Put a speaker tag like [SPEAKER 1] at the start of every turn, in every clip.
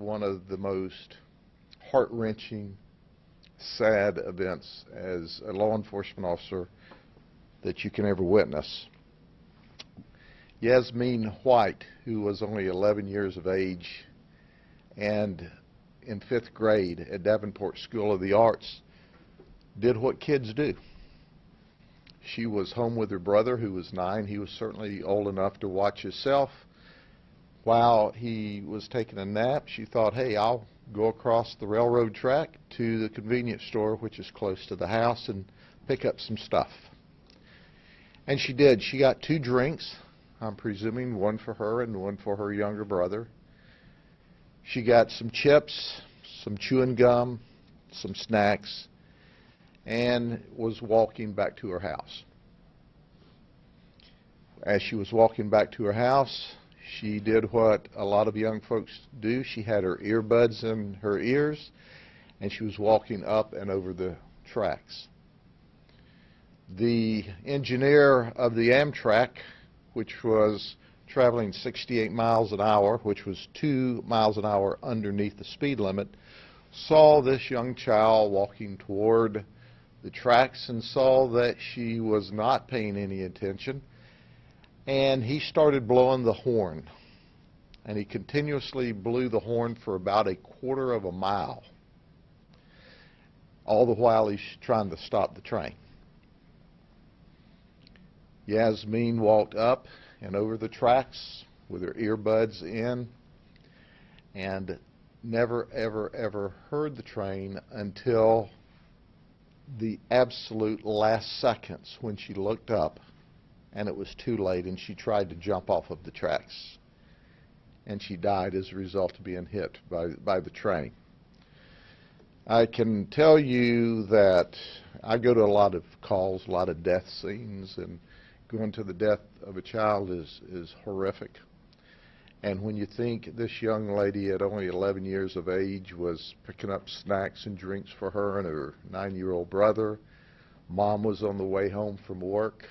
[SPEAKER 1] one of the most heart-wrenching, sad events as a law enforcement officer that you can ever witness. Yasmin White, who was only 11 years of age and in 5th grade at Davenport School of the Arts, did what kids do. She was home with her brother, who was 9. He was certainly old enough to watch himself. While he was taking a nap, she thought, hey, I'll go across the railroad track to the convenience store, which is close to the house, and pick up some stuff. And she did. She got 2 drinks, I'm presuming one for her and one for her younger brother. She got some chips, some chewing gum, some snacks, and was walking back to her house. As she was walking back to her house, she did what a lot of young folks do. She had her earbuds in her ears, and she was walking up and over the tracks. The engineer of the Amtrak, which was traveling 68 miles an hour, which was 2 miles an hour underneath the speed limit, saw this young child walking toward the tracks and saw that she was not paying any attention, and he started blowing the horn. And he continuously blew the horn for about a quarter of a mile, all the while he's trying to stop the train. Yasmin walked up and over the tracks with her earbuds in and never, ever, ever heard the train until the absolute last seconds when she looked up and it was too late and she tried to jump off of the tracks. And she died as a result of being hit by the train. I can tell you that I go to a lot of calls, a lot of death scenes, and going to the death of a child is horrific. And when you think this young lady at only 11 years of age was picking up snacks and drinks for her and her 9-year-old brother, mom was on the way home from work,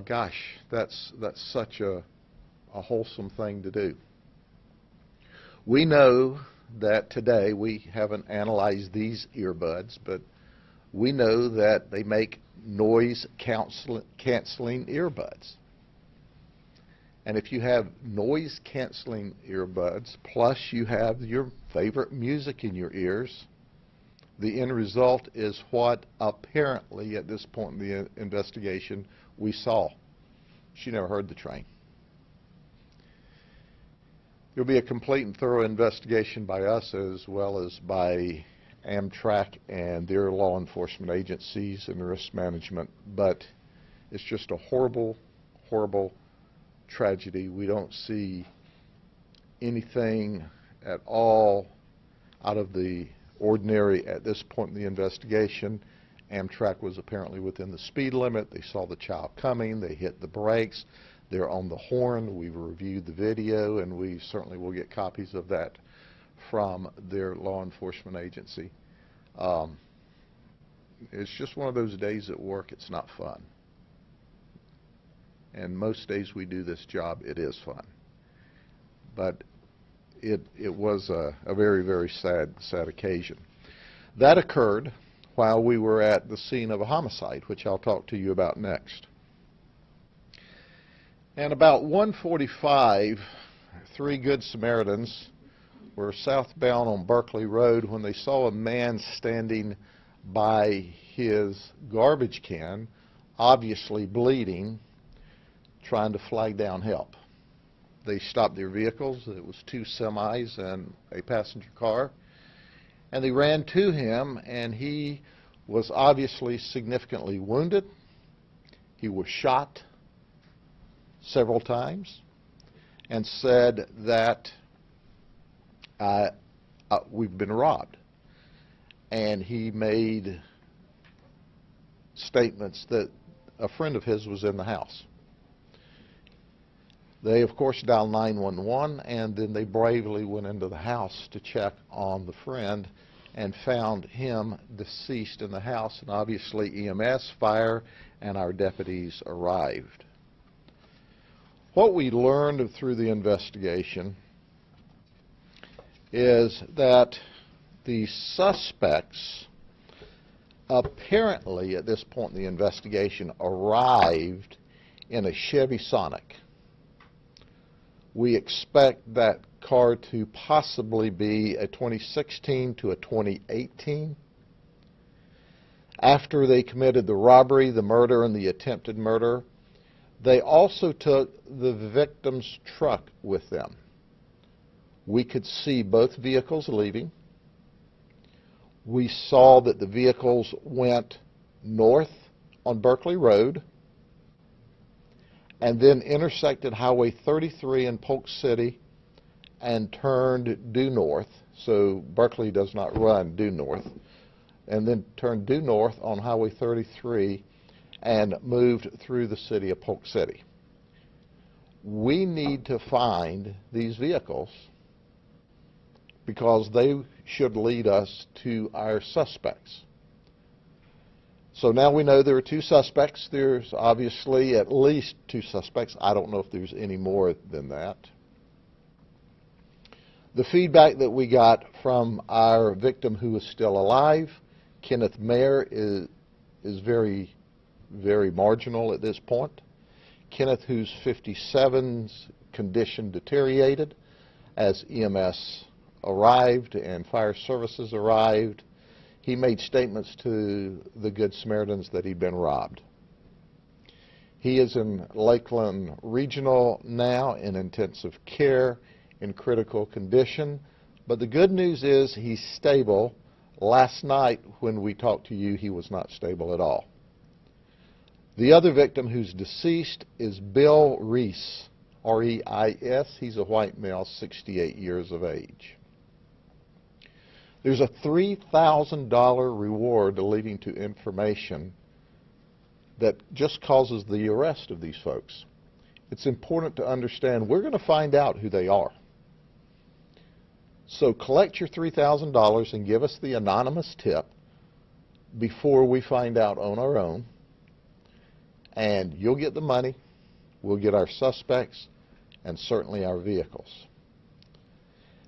[SPEAKER 1] gosh, that's such a wholesome thing to do. We know that today, we haven't analyzed these earbuds, but we know that they make noise canceling earbuds. And if you have noise canceling earbuds, plus you have your favorite music in your ears, the end result is what apparently at this point in the investigation we saw. She never heard the train. There will be a complete and thorough investigation by us as well as by Amtrak and their law enforcement agencies and risk management, but it's just a horrible, horrible tragedy. We don't see anything at all out of the ordinary at this point in the investigation. Amtrak was apparently within the speed limit. They saw the child coming. They hit the brakes. They're on the horn. We've reviewed the video, and we certainly will get copies of that from their law enforcement agency. It's just one of those days at work. It's not fun. And most days we do this job, it is fun. But it was a very, very sad occasion. That occurred while we were at the scene of a homicide, which I'll talk to you about next. And about 1:45, 3 Good Samaritans were southbound on Berkeley Road when they saw a man standing by his garbage can, obviously bleeding, trying to flag down help. They stopped their vehicles. It was 2 semis and a passenger car. And they ran to him, and he was obviously significantly wounded. He was shot several times and said that we've been robbed. And he made statements that a friend of his was in the house. They, of course, dialed 911, and then they bravely went into the house to check on the friend and found him deceased in the house. And obviously EMS, fire, and our deputies arrived. What we learned through the investigation is that the suspects apparently at this point in the investigation arrived in a Chevy Sonic. We expect that car to possibly be a 2016 to a 2018. After they committed the robbery, the murder, and the attempted murder, they also took the victim's truck with them. We could see both vehicles leaving. We saw that the vehicles went north on Berkeley Road and then intersected Highway 33 in Polk City and turned due north. So Berkeley does not run due north. And then turned due north on Highway 33 and moved through the city of Polk City. We need to find these vehicles because they should lead us to our suspects. So now we know there are two suspects. There's obviously at least two suspects. I don't know if there's any more than that. The feedback that we got from our victim who is still alive, Kenneth Mayer, is very, very marginal at this point. Kenneth, who's 57's condition deteriorated as EMS arrived and fire services arrived. He made statements to the Good Samaritans that he'd been robbed. He is in Lakeland Regional now in intensive care in critical condition. But the good news is he's stable. Last night when we talked to you, he was not stable at all. The other victim who's deceased is Bill Reese, R-E-I-S. He's a white male, 68 years of age. There's a $3,000 reward leading to information that just causes the arrest of these folks. It's important to understand we're going to find out who they are. So collect your $3,000 and give us the anonymous tip before we find out on our own. And you'll get the money, we'll get our suspects, and certainly our vehicles.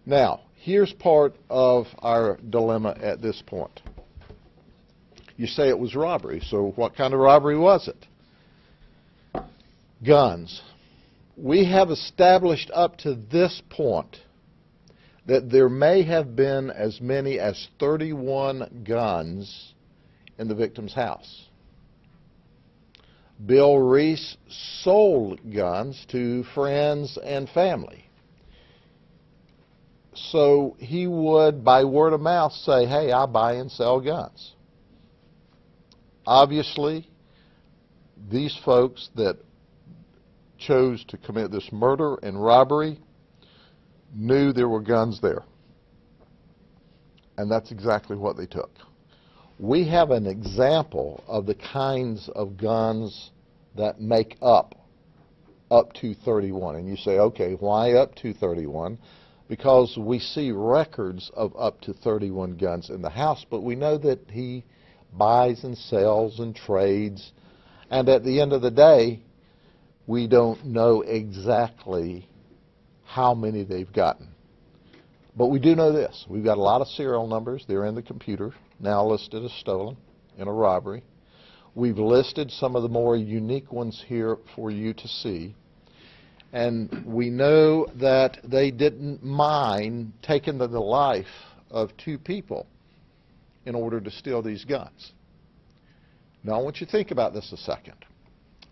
[SPEAKER 1] Now, here's part of our dilemma at this point. You say it was robbery, so what kind of robbery was it? Guns. We have established up to this point that there may have been as many as 31 guns in the victim's house. Bill Reese sold guns to friends and family. So he would, by word of mouth, say, hey, I buy and sell guns. Obviously, these folks that chose to commit this murder and robbery knew there were guns there. And that's exactly what they took. We have an example of the kinds of guns that make up to 31. And you say, okay, why up to 31? Because we see records of up to 31 guns in the house, but we know that he buys and sells and trades. And at the end of the day, we don't know exactly how many they've gotten. But we do know this. We've got a lot of serial numbers. They're in the computer, now listed as stolen in a robbery. We've listed some of the more unique ones here for you to see. And we know that they didn't mind taking the life of two people in order to steal these guns. Now I want you to think about this a second.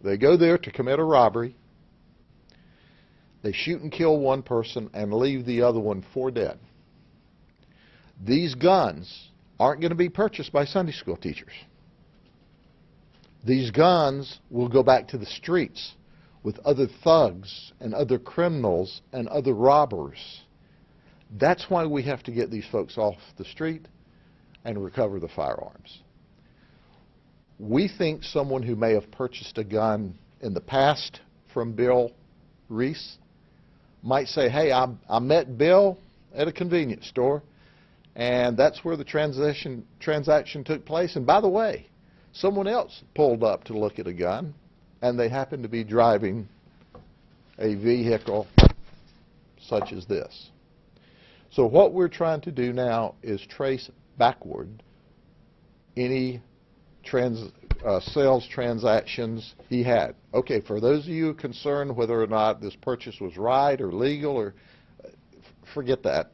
[SPEAKER 1] They go there to commit a robbery. They shoot and kill one person and leave the other one for dead. These guns aren't going to be purchased by Sunday school teachers. These guns will go back to the streets with other thugs and other criminals and other robbers. That's why we have to get these folks off the street and recover the firearms. We think someone who may have purchased a gun in the past from Bill Reese might say, hey, I met Bill at a convenience store, and that's where the transaction took place. And by the way, someone else pulled up to look at a gun, and they happened to be driving a vehicle such as this. So what we're trying to do now is trace backward any sales transactions he had. Okay, for those of you concerned whether or not this purchase was right or legal, or forget that.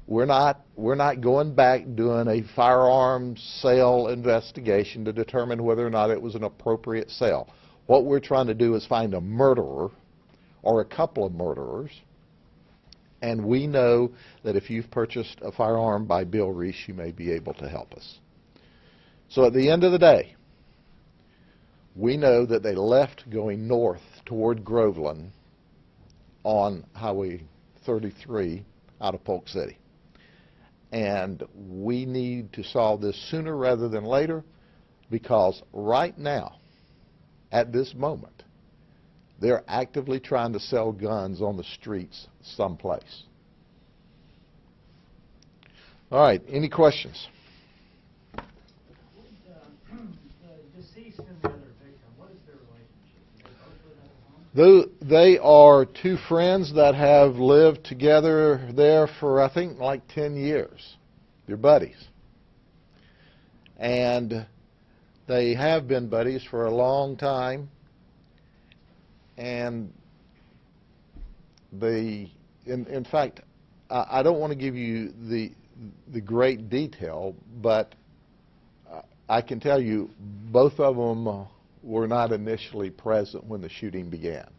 [SPEAKER 1] We're not going back doing a firearms sale investigation to determine whether or not it was an appropriate sale. What we're trying to do is find a murderer or a couple of murderers, and we know that if you've purchased a firearm by Bill Reese, you may be able to help us. So at the end of the day, we know that they left going north toward Groveland on Highway 33 out of Polk City. And we need to solve this sooner rather than later, because right now, at this moment, they're actively trying to sell guns on the streets someplace. All right, any questions?
[SPEAKER 2] The deceased and the other victim, what is their relationship?
[SPEAKER 1] They are two friends that have lived together there for, I think, like 10 years. They're buddies. And they have been buddies for a long time. And they, in fact, I don't want to give you the great detail, but I can tell you both of them were not initially present when the shooting began.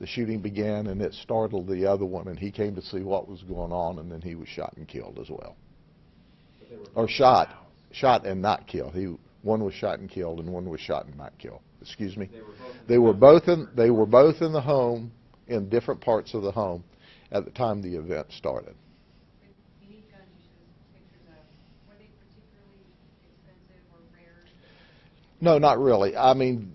[SPEAKER 1] The shooting began and it startled the other one, and he came to see what was going on, and then he was shot and killed as well. Or shot and not killed. One was shot and killed, and one was shot and not killed. Excuse me. They were both in the home, in different parts of the home, at the time the event started.
[SPEAKER 3] The unique guns you showed us pictures of, were they particularly expensive or rare?
[SPEAKER 1] No, not really. I mean,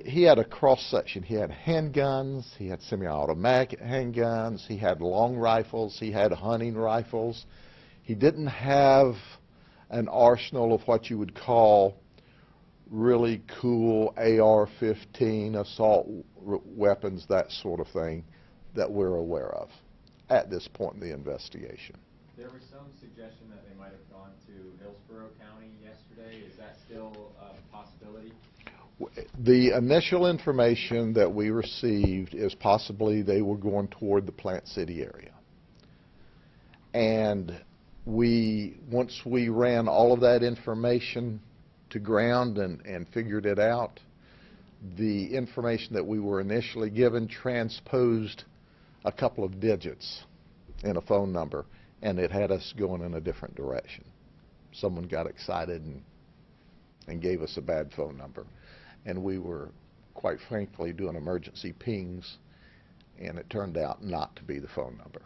[SPEAKER 1] he had a cross section. He had handguns, he had semi-automatic handguns, he had long rifles, he had hunting rifles. He didn't have an arsenal of what you would call really cool AR-15 assault weapons, that sort of thing, that we're aware of at this point in the investigation.
[SPEAKER 4] There was some suggestion that they might have gone to Hillsborough County yesterday. Is that still a possibility?
[SPEAKER 1] The initial information that we received is possibly they were going toward the Plant City area. And once we ran all of that information to ground and figured it out, the information that we were initially given transposed a couple of digits in a phone number, and it had us going in a different direction. Someone got excited and gave us a bad phone number, and we were, quite frankly, doing emergency pings, and it turned out not to be the phone number.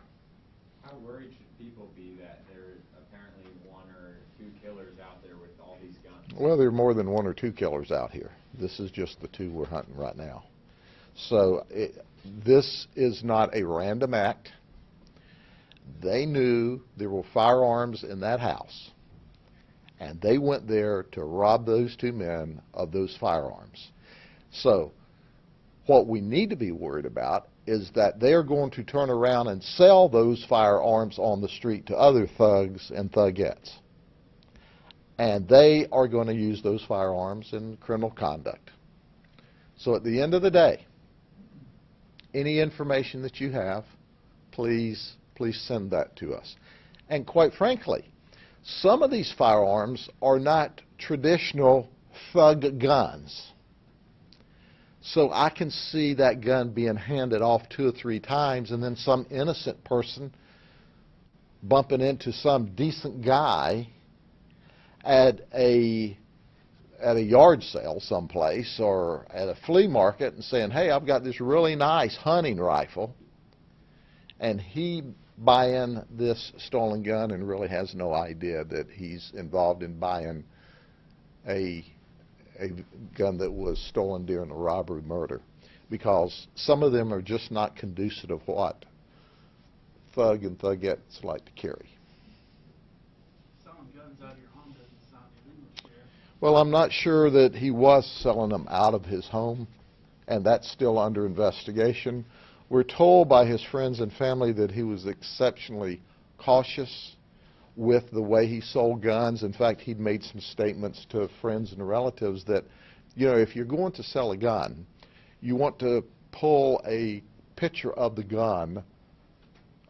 [SPEAKER 4] How worried should people be that there are apparently one or two killers out there with all these guns?
[SPEAKER 1] Well, there are more than one or two killers out here. This is just the two we're hunting right now. So this is not a random act. They knew there were firearms in that house, and they went there to rob those two men of those firearms. So what we need to be worried about is that they're going to turn around and sell those firearms on the street to other thugs and thugettes. And they are going to use those firearms in criminal conduct. So at the end of the day, any information that you have, please send that to us. And quite frankly, some of these firearms are not traditional thug guns. So I can see that gun being handed off 2 or 3 times, and then some innocent person bumping into some decent guy at a yard sale someplace or at a flea market and saying, hey, I've got this really nice hunting rifle, and he buying this stolen gun and really has no idea that he's involved in buying a gun that was stolen during a robbery murder, because some of them are just not conducive of what thug and thugettes like to carry.
[SPEAKER 2] Selling guns out of your home doesn't sound illegal, Sheriff.
[SPEAKER 1] Well, I'm not sure that he was selling them out of his home, and that's still under investigation. We're told by his friends and family that he was exceptionally cautious with the way he sold guns. In fact, he'd made some statements to friends and relatives that, if you're going to sell a gun, you want to pull a picture of the gun,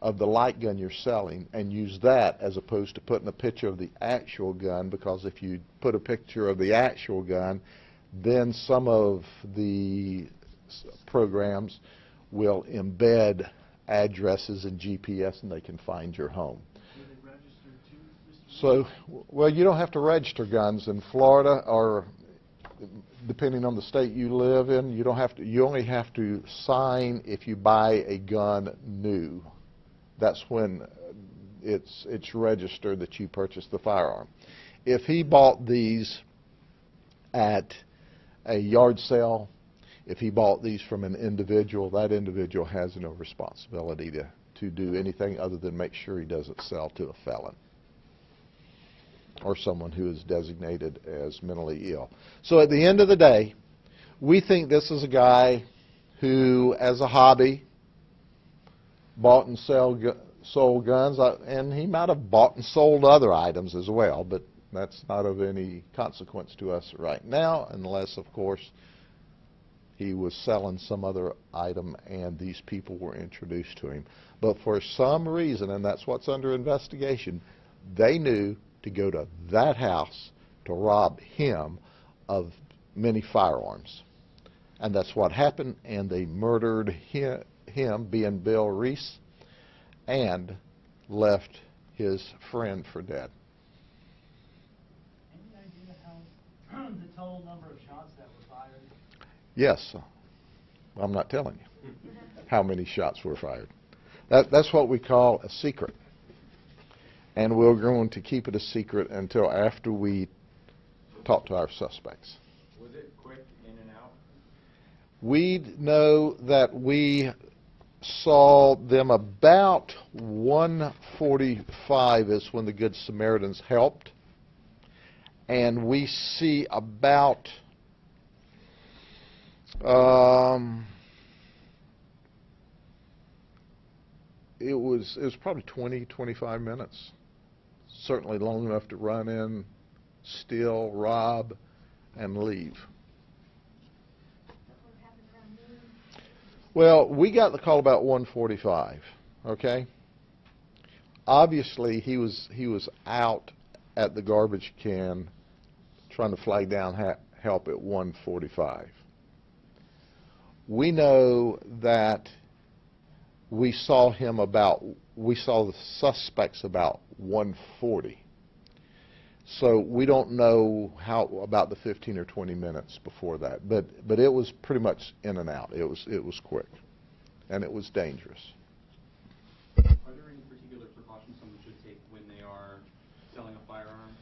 [SPEAKER 1] of the light gun you're selling, and use that as opposed to putting a picture of the actual gun, because if you put a picture of the actual gun, then some of the programs will embed addresses and GPS and they can find your home.
[SPEAKER 2] Do they register too, Mr.
[SPEAKER 1] So, well, you don't have to register guns in Florida, or depending on the state you live in, you don't have to. You only have to sign if you buy a gun new. That's when it's registered that you purchased the firearm. If he bought these at a yard sale, if he bought these from an individual, that individual has no responsibility to do anything other than make sure he doesn't sell to a felon or someone who is designated as mentally ill. So at the end of the day, we think this is a guy who, as a hobby, bought and sold guns, and he might have bought and sold other items as well, but that's not of any consequence to us right now, unless, of course, he was selling some other item and these people were introduced to him. But for some reason, and that's what's under investigation, they knew to go to that house to rob him of many firearms. And that's what happened, and they murdered him, being Bill Reese, and left his friend for dead.
[SPEAKER 2] Any idea how the total number of shots that were fired?
[SPEAKER 1] Yes. I'm not telling you how many shots were fired. That's what we call a secret. And we're going to keep it a secret until after we talk to our suspects.
[SPEAKER 4] Was it quick in and out?
[SPEAKER 1] We know that we saw them about 1:45 is when the Good Samaritans helped. And we see about it was probably 20-25 minutes. Certainly long enough to run in, steal, rob, and leave. Well, we got the call about 1:45. Okay. Obviously, he was out at the garbage can trying to flag down help at 1:45. We know that we saw the suspects about 1:40. So we don't know how about the 15 or 20 minutes before that, but it was pretty much in and out. It was quick, and it was dangerous.
[SPEAKER 5] Are there any particular precautions someone should take when they are selling a firearm?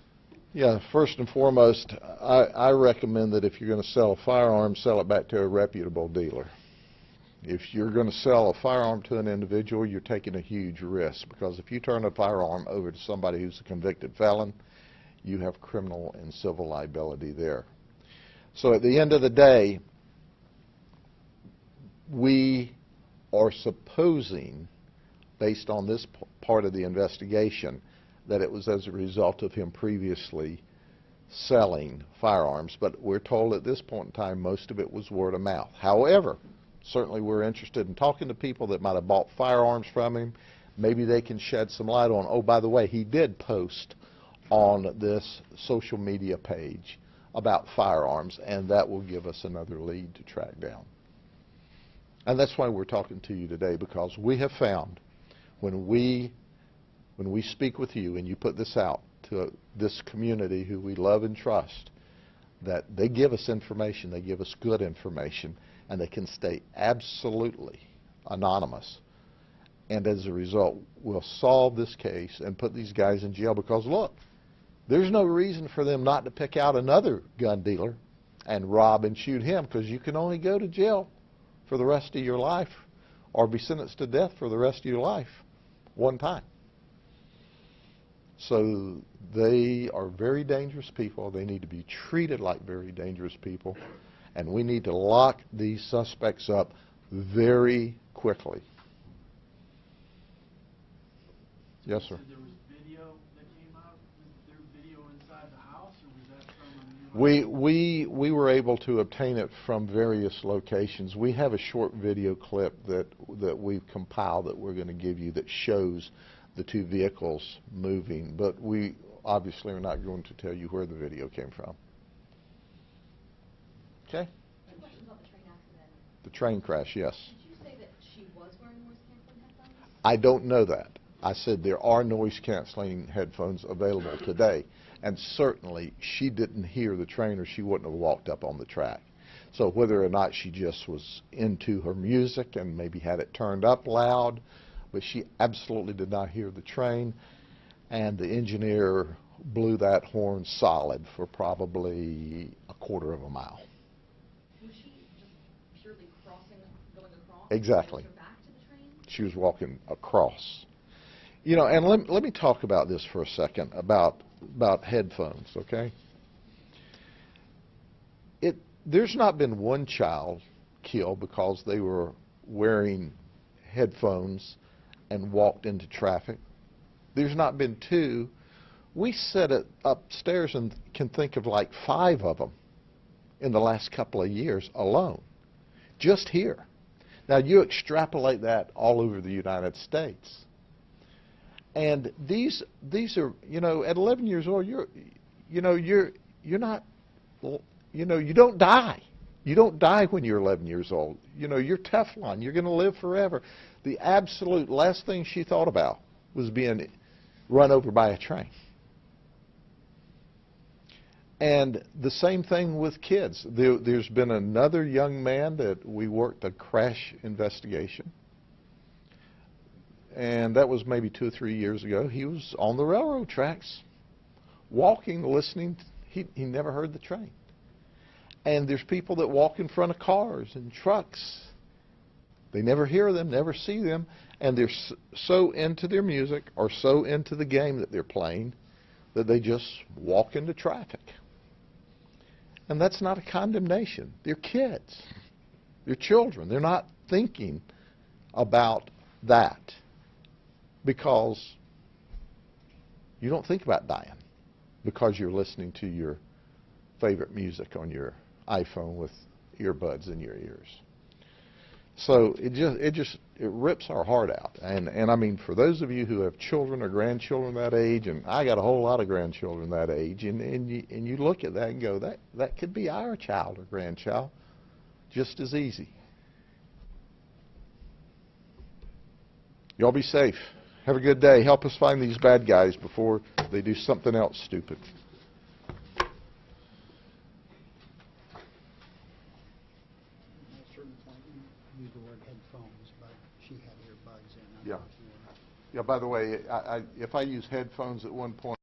[SPEAKER 1] Yeah, first and foremost, I recommend that if you're going to sell a firearm, sell it back to a reputable dealer. If you're going to sell a firearm to an individual, you're taking a huge risk, because if you turn a firearm over to somebody who's a convicted felon, you have criminal and civil liability there. So at the end of the day, we are supposing, based on this part of the investigation, that it was as a result of him previously selling firearms. But we're told at this point in time most of it was word of mouth. However, certainly we're interested in talking to people that might have bought firearms from him. Maybe they can shed some light on, oh, by the way, he did post on this social media page about firearms, and that will give us another lead to track down. And that's why we're talking to you today, because we have found when we speak with you and you put this out to this community who we love and trust, that they give us information, they give us good information, and they can stay absolutely anonymous. And as a result, we'll solve this case and put these guys in jail, because look, there's no reason for them not to pick out another gun dealer and rob and shoot him, because you can only go to jail for the rest of your life or be sentenced to death for the rest of your life one time. So they are very dangerous people. They need to be treated like very dangerous people, and we need to lock these suspects up very quickly. Yes, sir.
[SPEAKER 2] You said there was video that came out. Was there video inside the house, or was that from a new house?
[SPEAKER 1] We were able to obtain it from various locations. We have a short video clip that we've compiled that we're going to give you that shows the two vehicles moving, but we obviously are not going to tell you where the video came from. Okay?
[SPEAKER 3] Two questions about the train accident.
[SPEAKER 1] The train crash, yes.
[SPEAKER 3] Did you say that she was wearing noise-canceling headphones?
[SPEAKER 1] I don't know that. I said there are noise-canceling headphones available today, and certainly she didn't hear the train or she wouldn't have walked up on the track. So whether or not she just was into her music and maybe had it turned up loud, but she absolutely did not hear the train, and the engineer blew that horn solid for probably a quarter of a mile.
[SPEAKER 3] Was she just purely crossing, going across?
[SPEAKER 1] Exactly.
[SPEAKER 3] Was her back to the train?
[SPEAKER 1] She was walking across. You know, and let me talk about this for a second, about headphones, okay? There's not been one child killed because they were wearing headphones and walked into traffic. There's not been two. We sit upstairs and can think of like 5 of them in the last couple of years alone, just here. Now, you extrapolate that all over the United States. And these are, you know, at 11 years old, you're not, you know, you don't die. You don't die when you're 11 years old. You know, you're Teflon. You're going to live forever. The absolute last thing she thought about was being run over by a train. And the same thing with kids. There's been another young man that we worked a crash investigation. And that was maybe 2 or 3 years ago. He was on the railroad tracks, walking, listening. He never heard the train. And there's people that walk in front of cars and trucks. They never hear them, never see them, and they're so into their music or so into the game that they're playing that they just walk into traffic. And that's not a condemnation. They're kids. They're children. They're not thinking about that because you don't think about dying because you're listening to your favorite music on your iPhone with earbuds in your ears. So it rips our heart out. And I mean, for those of you who have children or grandchildren that age, and I got a whole lot of grandchildren that age, and you look at that and go, that could be our child or grandchild just as easy. Y'all be safe. Have a good day. Help us find these bad guys before they do something else stupid.
[SPEAKER 6] At a certain point, you used the word headphones, but she had earbuds in.
[SPEAKER 1] Yeah. Yeah, by the way, if I use headphones at one point,